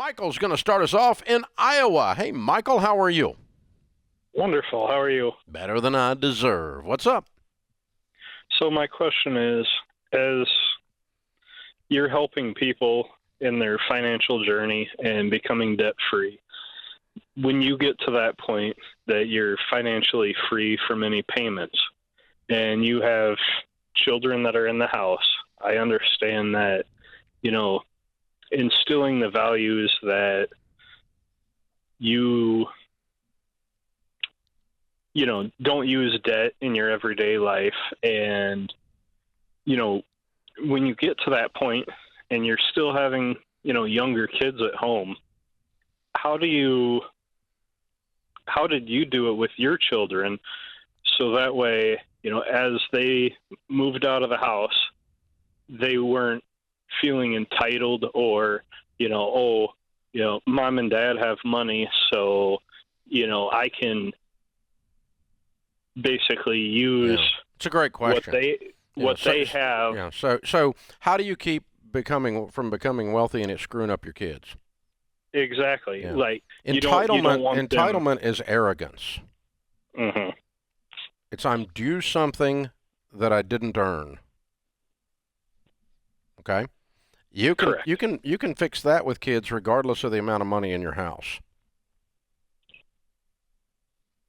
Michael's going to start us off in Iowa. Hey, Michael, how are you? Wonderful. How are you? Better than I deserve. What's up? So my question is, as you're helping people in their financial journey and becoming debt-free, when you get to that point that you're financially free from any payments and you have children that are in the house, I understand that, instilling the values that you don't use debt in your everyday life. And, when you get to that point and you're still having, younger kids at home, how did you do it with your children? So that way, as they moved out of the house, they weren't feeling entitled or, mom and dad have money, so, I can basically use It's a great question. what they have. Yeah. So how do you keep becoming wealthy and it screwing up your kids? Exactly. Yeah. Like Entitlement is arrogance. Mm-hmm. It's I'm due something that I didn't earn. Okay? Correct. You can fix that with kids regardless of the amount of money in your house.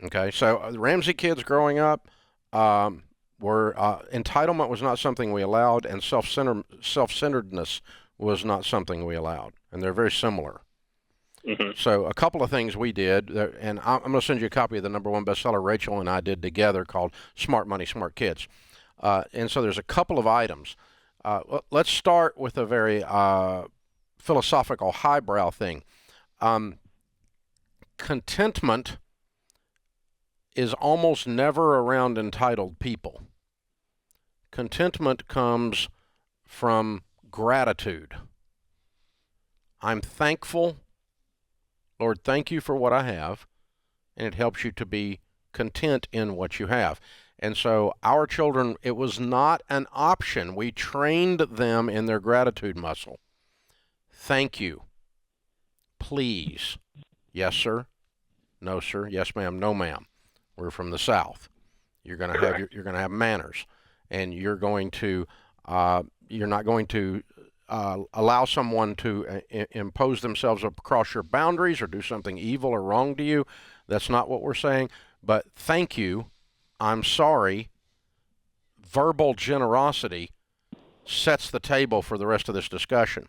Okay? So Ramsey kids growing up were entitlement was not something we allowed, and self-centeredness was not something we allowed, and they're very similar. Mm-hmm. So a couple of things we did, and I'm going to send you a copy of the #1 bestseller Rachel and I did together called Smart Money, Smart Kids. And so there's a couple of items. Let's start with a very philosophical, highbrow thing. Contentment is almost never around entitled people. Contentment comes from gratitude. I'm thankful. Lord, thank you for what I have, and it helps you to be content in what you have. And so our children, it was not an option. We trained them in their gratitude muscle. Thank you. Please. Yes, sir. No, sir. Yes, ma'am. No, ma'am. We're from the South. You're going to have manners, and you're not going to allow someone to impose themselves across your boundaries or do something evil or wrong to you. That's not what we're saying. But thank you, I'm sorry, verbal generosity sets the table for the rest of this discussion.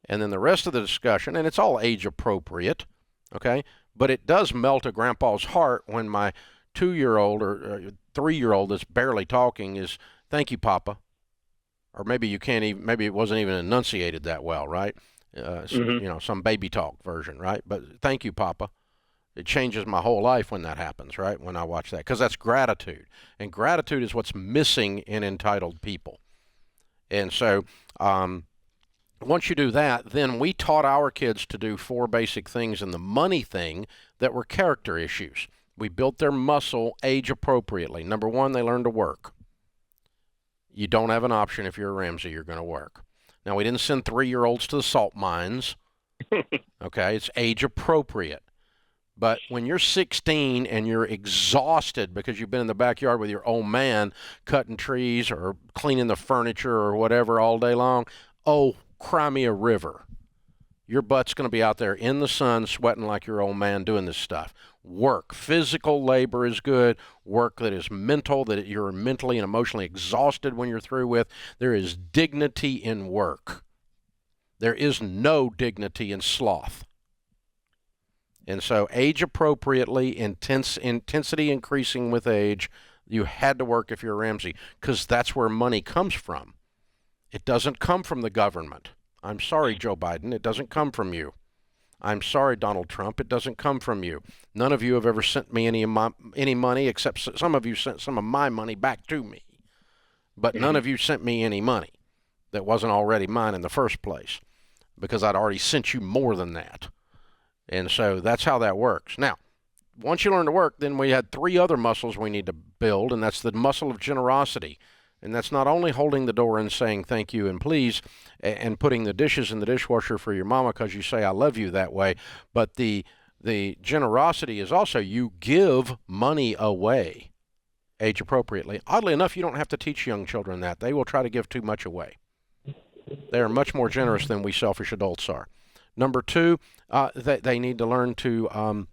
And then the rest of the discussion, and it's all age appropriate, okay? But it does melt a grandpa's heart when my 2-year-old or 3-year-old that's barely talking is, thank you, Papa. Or maybe you can't even, maybe it wasn't even enunciated that well, right? Mm-hmm. Some baby talk version, right? But thank you, Papa. It changes my whole life when that happens, right? When I watch that, because that's gratitude, and gratitude is what's missing in entitled people. And so, once you do that, then we taught our kids to do 4 basic things in the money thing that were character issues. We built their muscle age appropriately. #1, they learned to work. You don't have an option if you're a Ramsey, you're going to work. Now, we didn't send 3-year-olds to the salt mines. Okay, it's age appropriate. But when you're 16 and you're exhausted because you've been in the backyard with your old man cutting trees or cleaning the furniture or whatever all day long, oh, cry me a river. Your butt's going to be out there in the sun sweating like your old man doing this stuff. Work. Physical labor is good. Work that is mental, that you're mentally and emotionally exhausted when you're through with. There is dignity in work. There is no dignity in sloth. And so age appropriately, intensity increasing with age, you had to work if you're a Ramsey, because that's where money comes from. It doesn't come from the government. I'm sorry, Joe Biden, it doesn't come from you. I'm sorry, Donald Trump, it doesn't come from you. None of you have ever sent me any money, except some of you sent some of my money back to me. But none of you sent me any money that wasn't already mine in the first place, because I'd already sent you more than that. And so that's how that works. Now, once you learn to work, then we had 3 other muscles we need to build, and that's the muscle of generosity. And that's not only holding the door and saying thank you and please and putting the dishes in the dishwasher for your mama because you say I love you that way, but the generosity is also you give money away age appropriately. Oddly enough, you don't have to teach young children that. They will try to give too much away. They are much more generous than we selfish adults are. Number two, they need to learn to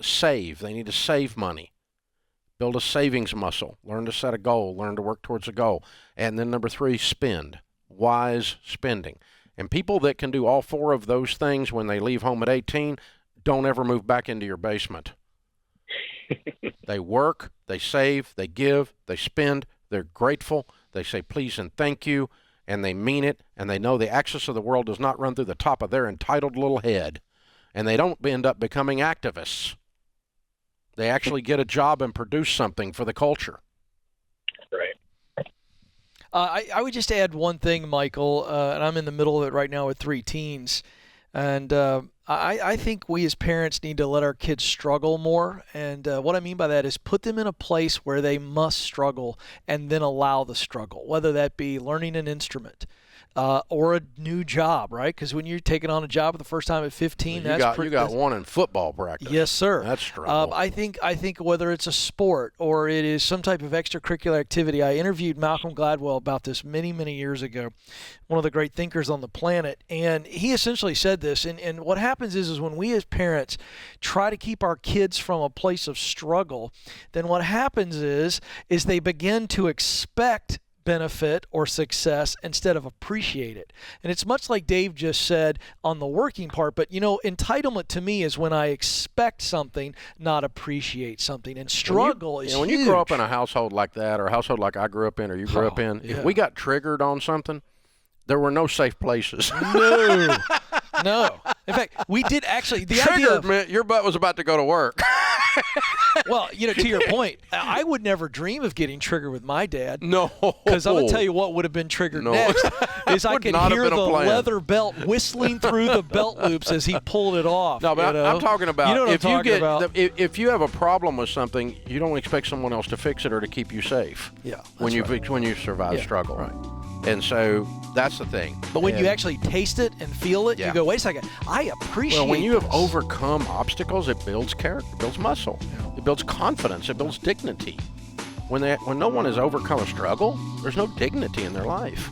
save. They need to save money. Build a savings muscle. Learn to set a goal. Learn to work towards a goal. And then number three, spend. Wise spending. And people that can do all four of those things when they leave home at 18 don't ever move back into your basement. They work, they save, they give, they spend, they're grateful, they say please and thank you, and they mean it, and they know the axis of the world does not run through the top of their entitled little head. And they don't end up becoming activists. They actually get a job and produce something for the culture. Right. I would just add one thing, Michael, and I'm in the middle of it right now with 3 teens. And I think we as parents need to let our kids struggle more. And what I mean by that is put them in a place where they must struggle and then allow the struggle, whether that be learning an instrument or a new job, right? Because when you're taking on a job for the first time at 15, you got one in football practice. Yes, sir. That's struggle. I think whether it's a sport or it is some type of extracurricular activity. I interviewed Malcolm Gladwell about this many, many years ago, one of the great thinkers on the planet, and he essentially said this. And what happens is when we as parents try to keep our kids from a place of struggle, then what happens is they begin to expect benefit or success instead of appreciate it. And it's much like Dave just said on the working part, but entitlement to me is when I expect something, not appreciate something. And struggle is when huge. you grow up in a household like that, or a household like I grew up in, or you grew up in, if we got triggered on something, there were no safe places. No. In fact, we did actually. The Triggered idea meant your butt was about to go to work. Well, to your point, I would never dream of getting triggered with my dad. No. Because I'm going to tell you what would have been triggered next is I could hear the leather belt whistling through the belt loops as he pulled it off. No, but I'm talking about if you have a problem with something, you don't expect someone else to fix it or to keep you safe. Yeah. When you survive struggle. Right. And so that's the thing. But when you actually taste it and feel it, you go, wait a second, I appreciate Well, when you have this. overcome obstacles, it builds character, it builds muscle, it builds confidence, it builds dignity. When no one has overcome a struggle, there's no dignity in their life.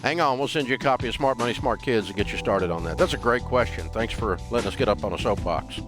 Hang on, we'll send you a copy of Smart Money, Smart Kids to get you started on that. That's a great question. Thanks for letting us get up on a soapbox.